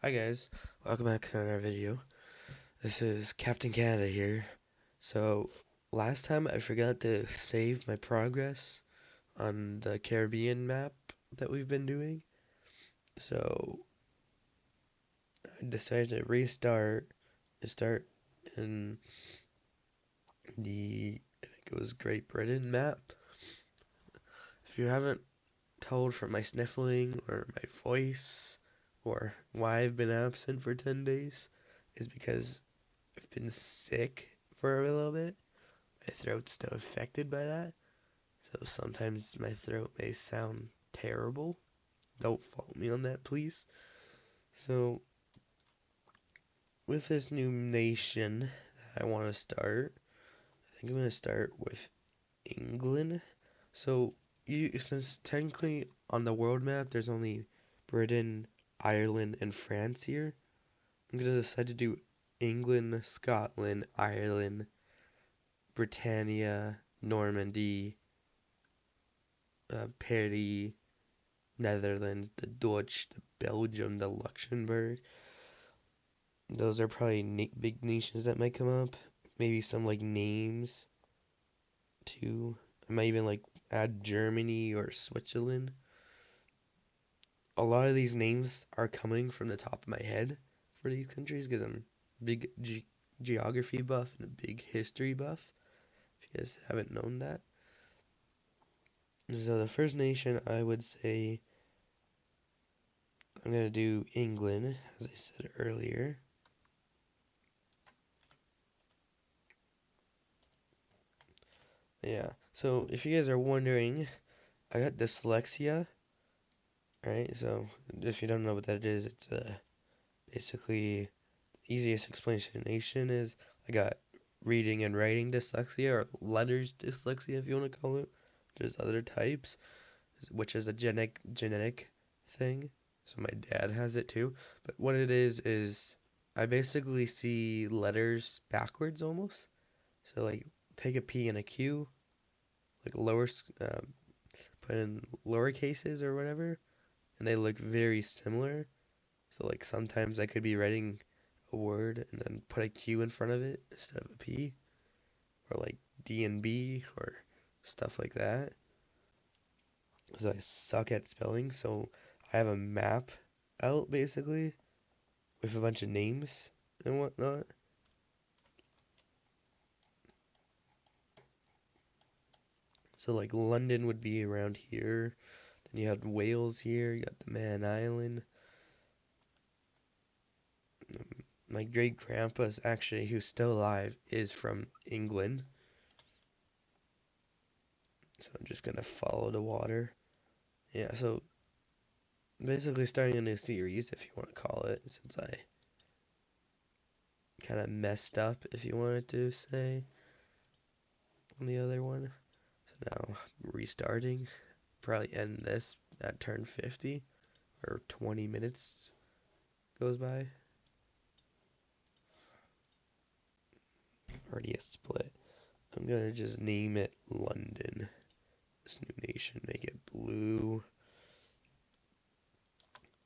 Hi guys, welcome back to another video. This is Captain Canada here. So, last time I forgot to save my progress on the Caribbean map that we've been doing. So, I decided to start in I think it was Great Britain map. If you haven't told from my sniffling or my voice or why I've been absent for 10 days, is because I've been sick for a little bit. My throat's still affected by that, so sometimes my throat may sound terrible. Don't fault me on that, please. So, with this new nation that I want to start, I think I'm going to start with England. So, since technically on the world map there's only Britain, Ireland, and France here, I'm going to decide to do England, Scotland, Ireland, Britannia, Normandy, Paris, Netherlands, the Dutch, the Belgium, the Luxembourg. Those are probably big nations that might come up. Maybe some like names too. I might even like add Germany or Switzerland. A lot of these names are coming from the top of my head for these countries because I'm big geography buff and a big history buff. If you guys haven't known that. So the first nation I would say I'm going to do England, as I said earlier. Yeah, so if you guys are wondering, I got dyslexia, right? So if you don't know what that is, it's basically the easiest explanation is I got reading and writing dyslexia, or letters dyslexia if you want to call it. There's other types, which is a genetic thing. So my dad has it too. But what it is I basically see letters backwards almost. So like take a P and a Q, like put in lower cases or whatever, and they look very similar. So like sometimes I could be writing a word and then put a Q in front of it instead of a P, or like D and B or stuff like that. So I suck at spelling, so I have a map out basically with a bunch of names and whatnot. So like London would be around here. Then you have Wales here. You got the Man Island. My great grandpa's actually, who's still alive, is from England. So I'm just gonna follow the water. Yeah, so basically starting a new series, if you want to call it, since I kind of messed up, if you wanted to say, on the other one. So now restarting. Probably end this at turn 50, or 20 minutes goes by. Already a split. I'm gonna just name it London. This new nation, make it blue.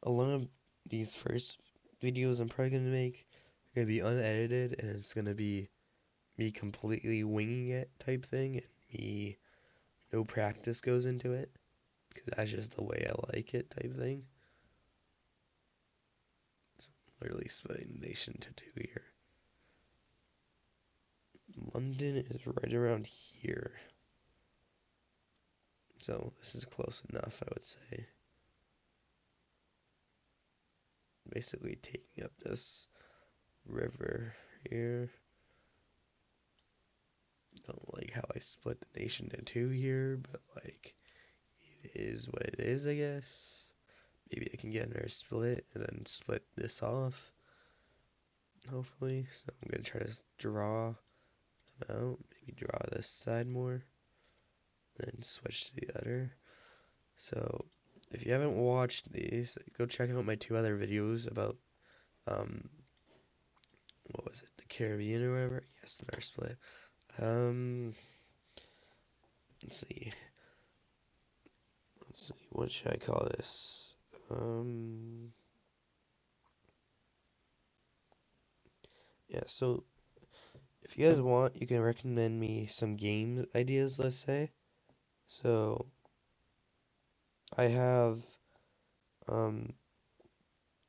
A lot of these first videos I'm probably gonna make are gonna be unedited, and it's gonna be me completely winging it type thing, and me no practice goes into it, because that's just the way I like it type thing. So literally splitting the nation to two here. London is right around here. So this is close enough, I would say. Basically taking up this river here. Don't like how I split the nation in two here, but like it is what it is, I guess. Maybe I can get another split and then split this off, hopefully. So I'm gonna try to draw them out. Maybe draw this side more, then switch to the other. So if you haven't watched these, go check out my two other videos about what was it, the Caribbean or whatever. Yes, another split. Let's see. What should I call this? Yeah, so if you guys want, you can recommend me some game ideas, let's say. So I have, um,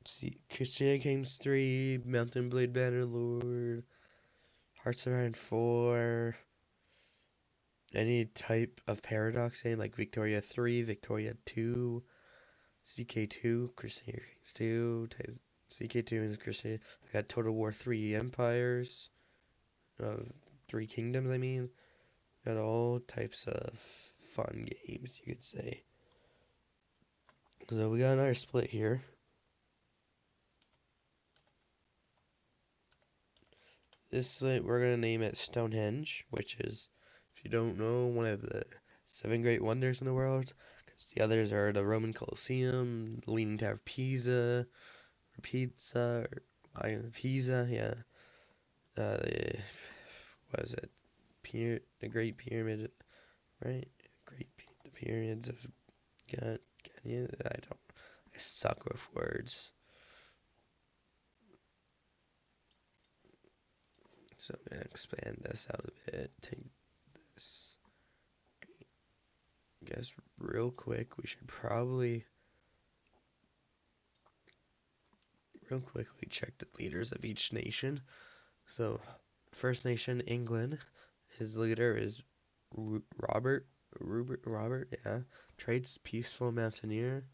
let's see, Crusader Kings 3, Mountain Blade Bannerlord, Hearts of Iron 4, any type of Paradox game like Victoria 3, Victoria 2, CK2, Crusader Kings 2, CK2 is Crusader. I got Total War 3 Empires, of 3 Kingdoms, I mean. Got all types of fun games, you could say. So we got another split here. This split, we're going to name it Stonehenge, which is, if you don't know, one of the 7 great wonders in the world. Because the others are the Roman Colosseum, the Leaning Tower of Pisa, or Pisa, yeah. What is it? The Great Pyramid, right? The Pyramids of God, I suck with words. So I'm gonna expand this out a bit. Take this. I guess real quick, we should probably real quickly check the leaders of each nation. So, First Nation, England. His leader is Robert, yeah. Traits, peaceful mountaineer.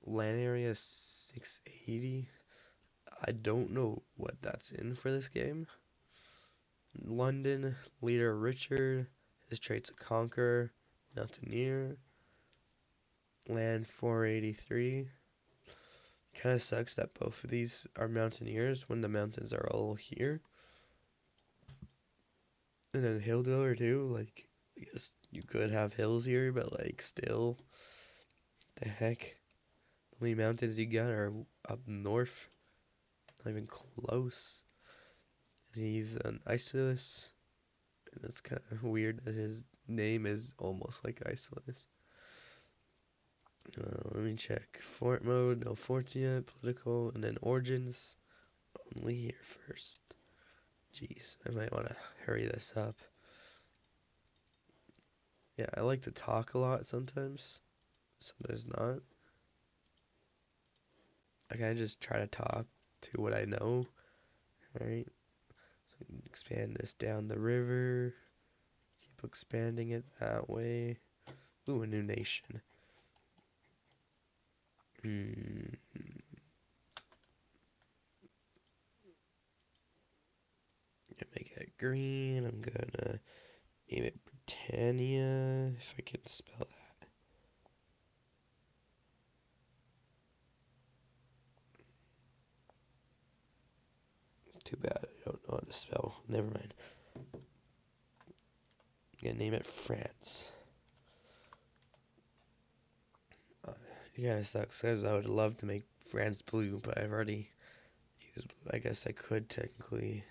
Land area 680. I don't know what that's in for this game. London, leader Richard. His traits, a conqueror, mountaineer. Land 483. Kind of sucks that both of these are mountaineers when the mountains are all here. And then hill dweller too, like, I guess you could have hills here, but like still, the heck? The only mountains you got are up north, not even close. And he's an Isolus, and that's kind of weird that his name is almost like Isolus. Let me check. Fort mode, no forts yet, political, and then origins, only here first. Jeez, I might want to hurry this up. Yeah, I like to talk a lot sometimes not. I kind of just try to talk to what I know, right? So I can expand this down the river, keep expanding it that way. Ooh, a new nation. Hmm. Gonna make it green. I'm gonna name it Britannia, if I can spell that. Too bad I don't know how to spell. Never mind. I'm gonna name it France. It kind of sucks because I would love to make France blue, but I've already used blue. I guess I could technically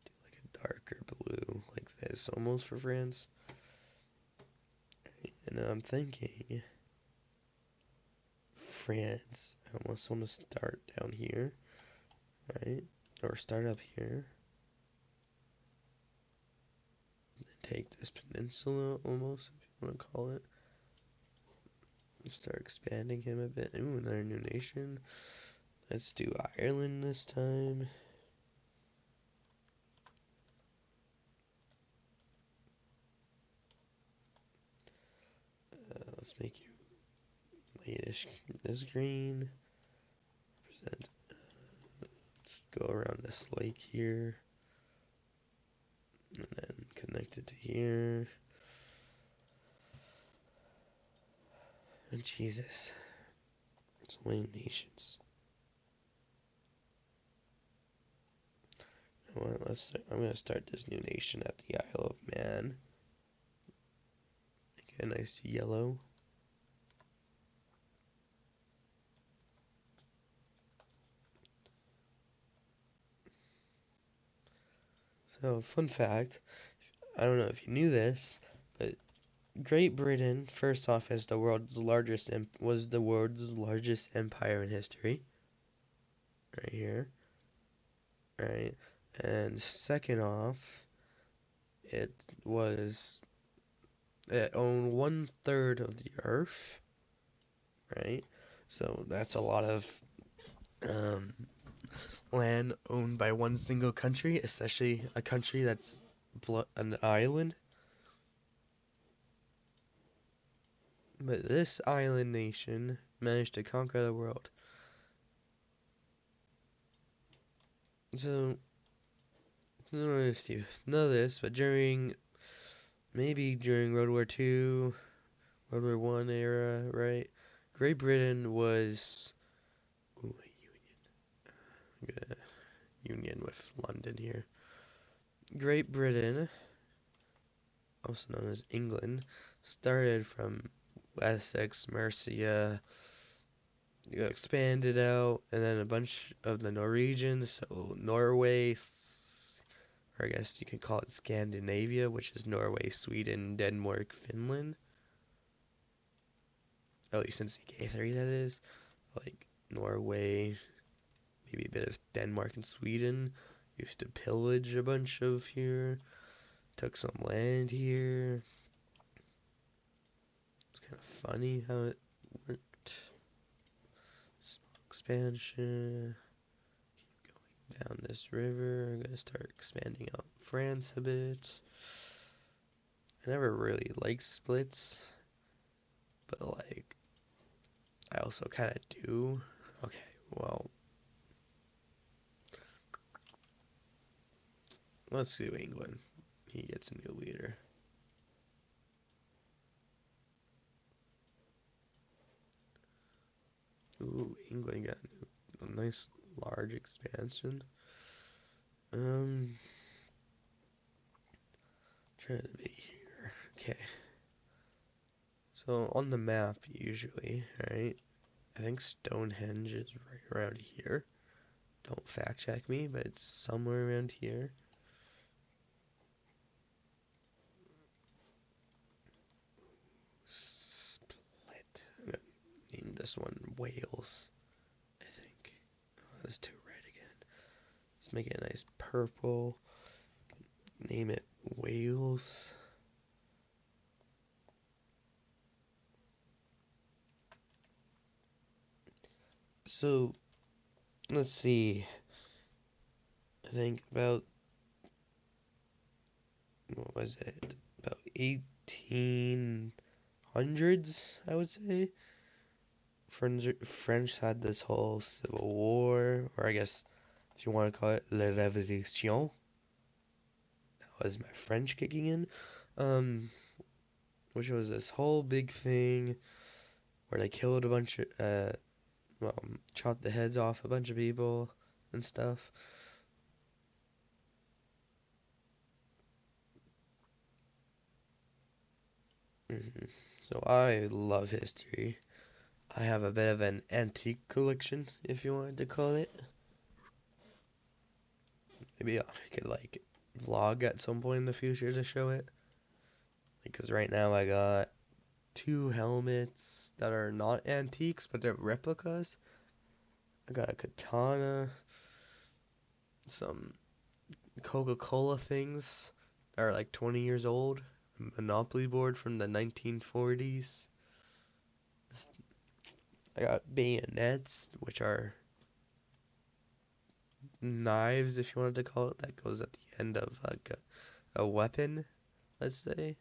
do like a darker blue like this almost for France. And I'm thinking France. I almost want to start down here, right? Or start up here. And take this peninsula almost, if you want to call it. And start expanding him a bit. Ooh, another new nation. Let's do Ireland this time. Let's make you whitish. This green. Represent. Let's go around this lake here. And then connect it to here. And Jesus. So many nations. You know what, I'm going to start this new nation at the Isle of Man. Make it a nice yellow. So, fun fact, I don't know if you knew this, but Great Britain, first off, was the world's largest empire in history. Right here. right? And second off, it was it owned 1/3 of the Earth, right? So that's a lot of um, land owned by one single country, especially a country that's an island. But this island nation managed to conquer the world. So, I don't know if you know this, but maybe during World War II, World War One era, right? Great Britain was ooh, I'm gonna union with London here. Great Britain, also known as England, started from Wessex, Mercia, expanded out, and then a bunch of the Norwegians, so Norway, or I guess you could call it Scandinavia, which is Norway, Sweden, Denmark, Finland. At least in CK3 that is. Like Norway, maybe a bit of Denmark and Sweden. Used to pillage a bunch of here. Took some land here. It's kind of funny how it worked. Small expansion. Keep going down this river. I'm gonna start expanding out France a bit. I never really liked splits, but like I also kind of do. Okay, well, let's do England. He gets a new leader. Ooh, England got a nice large expansion. Um, trying to be here. Okay. So on the map, usually, right? I think Stonehenge is right around here. Don't fact check me, but it's somewhere around here. Split. I'm gonna name this one Wales, I think. Oh, that's too red again. Let's make it a nice purple. Name it Wales. So, let's see. I think about, what was it? About 1800s, I would say. French had this whole civil war, or I guess if you want to call it La Révolution. That was my French kicking in. Um, which was this whole big thing where they killed a bunch of, well, chopped the heads off a bunch of people and stuff. So I love history. I have a bit of an antique collection, if you wanted to call it. Maybe I could like vlog at some point in the future to show it. Because right now I got two helmets that are not antiques, but they're replicas. I got a katana, some Coca-Cola things that are like 20 years old, a Monopoly board from the 1940s. I got bayonets, which are knives, if you wanted to call it, that goes at the end of like a weapon, let's say.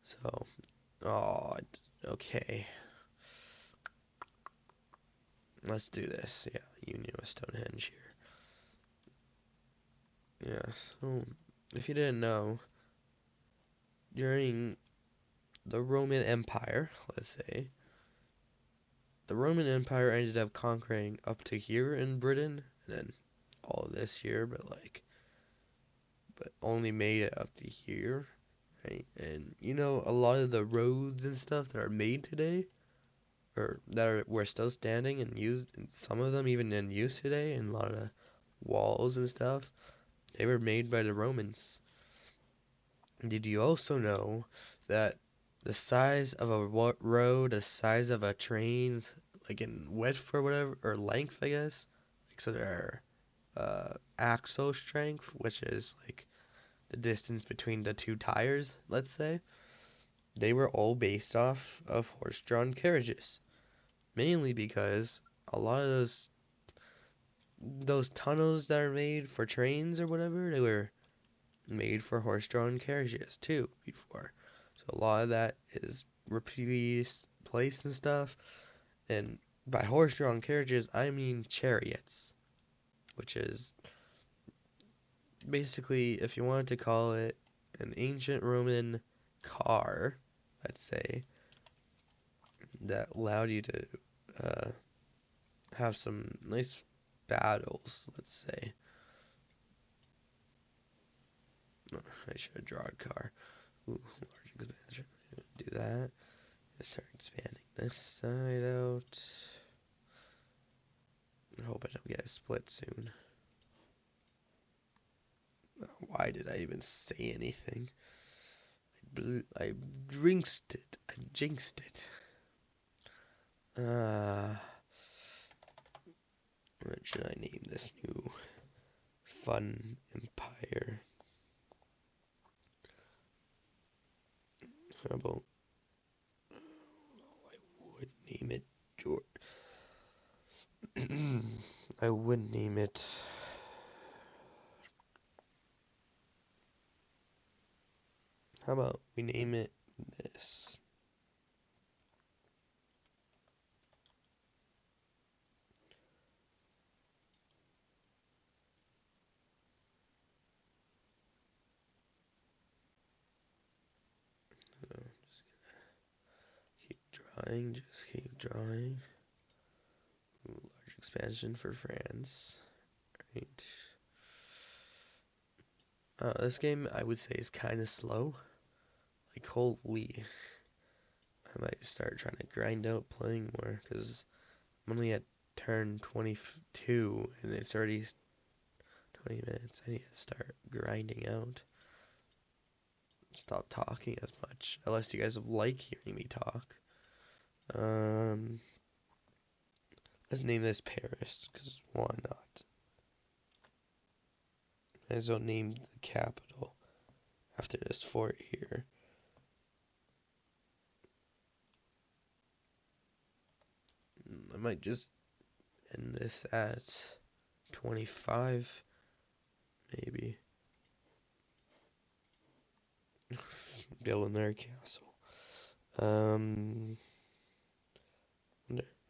So, oh, okay. Let's do this. Yeah, Union with Stonehenge here. Yeah, so if you didn't know, during the Roman Empire, let's say, the Roman Empire ended up conquering up to here in Britain, and then all of this here, but only made it up to here, right? And you know, a lot of the roads and stuff that are made today, or that were still standing and used, and some of them even in use today, and a lot of the walls and stuff, they were made by the Romans. Did you also know that the size of a road, the size of a train, like in width or whatever, or length, I guess. Like, so their axle strength, which is like the distance between the two tires, let's say, they were all based off of horse-drawn carriages. Mainly because a lot of those tunnels that are made for trains or whatever, they were made for horse-drawn carriages too before. So a lot of that is repeatedly placed and stuff. And by horse-drawn carriages, I mean chariots, which is basically, if you wanted to call it an ancient Roman car, let's say, that allowed you to uh, have some nice battles, let's say. Oh, I should have drawn a car. Ooh, large expansion. Do that. Let's start expanding this side out. I hope I don't get a split soon. Why did I even say anything? I jinxed it. I jinxed it. What should I name this new fun empire? How about I would name it George. I would name it. How about we name it this? So just keep drawing, just keep drawing. Ooh, large expansion for France. Right. This game I would say is kind of slow. Like holy, I might start trying to grind out playing more because I'm only at turn 22 and it's already 20 minutes. I need to start grinding out. Stop talking as much, unless you guys like hearing me talk. Let's name this Paris, because why not? Might as well name the capital after this fort here. I might just end this at 25, maybe. Build another castle.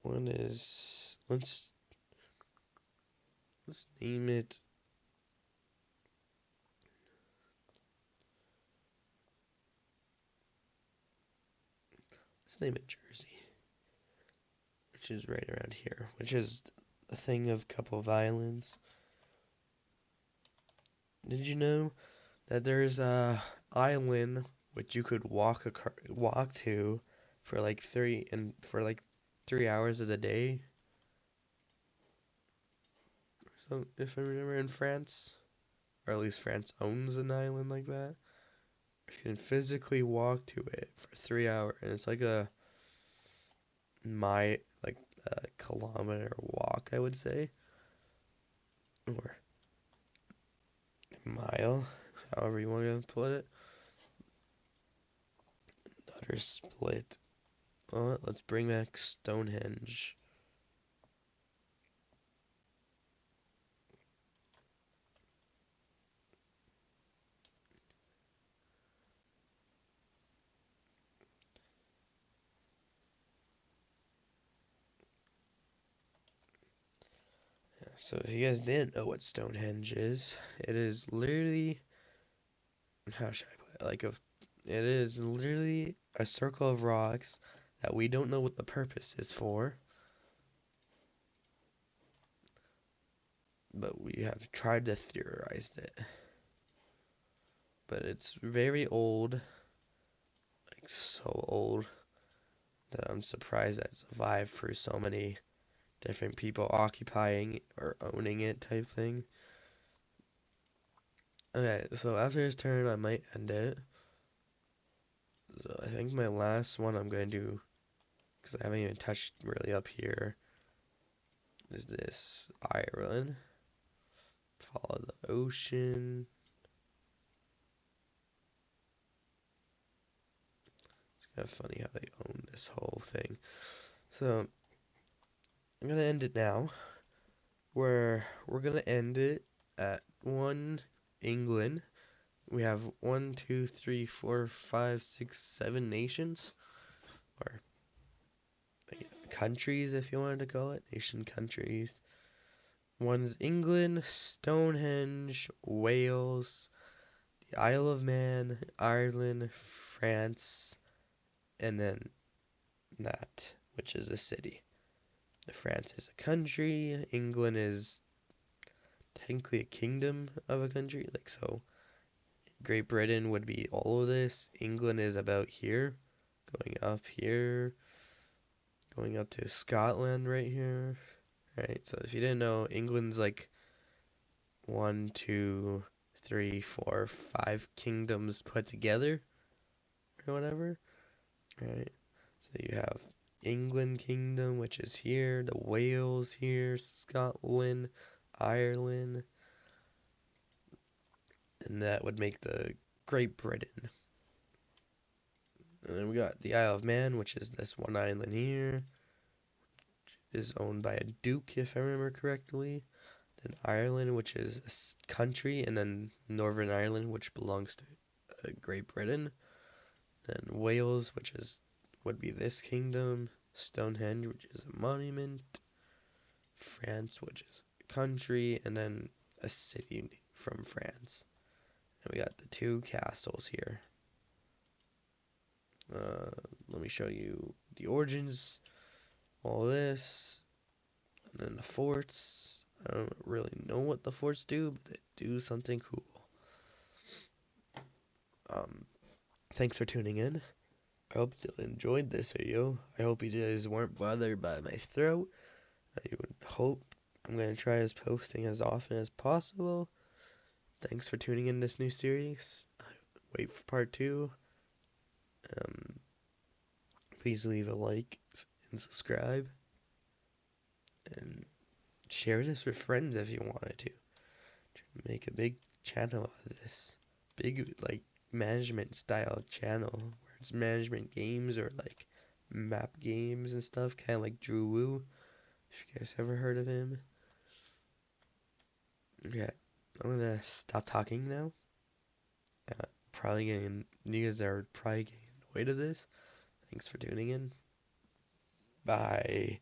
One is, let's name it. Let's name it Jersey, which is right around here, which is a thing of couple of islands. Did you know that there's a island which you could walk to for like 3 hours of the day? So if I remember, in France, or at least France owns an island like that, you can physically walk to it for 3 hours, and it's like a like a kilometer walk, I would say, or a mile, however you want to put it. Utter split. Let's bring back Stonehenge. So if you guys didn't know what Stonehenge is, it is literally, how should I put it? It is literally a circle of rocks that we don't know what the purpose is for, but we have tried to theorize it. But it's very old, like so old that I'm surprised that it survived for so many different people occupying or owning it type thing. Okay, so after his turn, I might end it. So I think my last one I'm going to do, because I haven't even touched really up here, is this Ireland. Follow the ocean. It's kind of funny how they own this whole thing. So I'm gonna end it now. We're gonna end it at 1 England. We have 1, 2, 3, 4, 5, 6, 7 nations, or countries if you wanted to call it, nation countries. One's England, Stonehenge, Wales, the Isle of Man, Ireland, France, and then that, which is a city. France is a country, England is technically a kingdom of a country, like so. Great Britain would be all of this. England is about here, going up here, going up to Scotland right here. Right, so if you didn't know, England's like 1, 2, 3, 4, 5 kingdoms put together, or whatever. Right, so you have England Kingdom, which is here, the Wales here, Scotland, Ireland, and that would make the Great Britain. And then we got the Isle of Man, which is this one island here, which is owned by a duke, if I remember correctly. Then Ireland, which is a country, and then Northern Ireland, which belongs to Great Britain. Then Wales, which would be this kingdom. Stonehenge, which is a monument. France, which is a country, and then a city from France. And we got the 2 castles here. Let me show you the origins, all this, and then the forts. I don't really know what the forts do, but they do something cool. Thanks for tuning in. I hope you enjoyed this video. I hope you guys weren't bothered by my throat. I would hope I'm going to try as posting as often as possible. Thanks for tuning in this new series. Wait for part 2. Please leave a like and subscribe. And share this with friends if you wanted to. Make a big channel out of this. Big, like, management style channel. Where it's management games or, like, map games and stuff. Kind of like Drew Wu. If you guys ever heard of him. Okay. I'm gonna stop talking now. You guys are probably getting annoyed of this. Thanks for tuning in. Bye.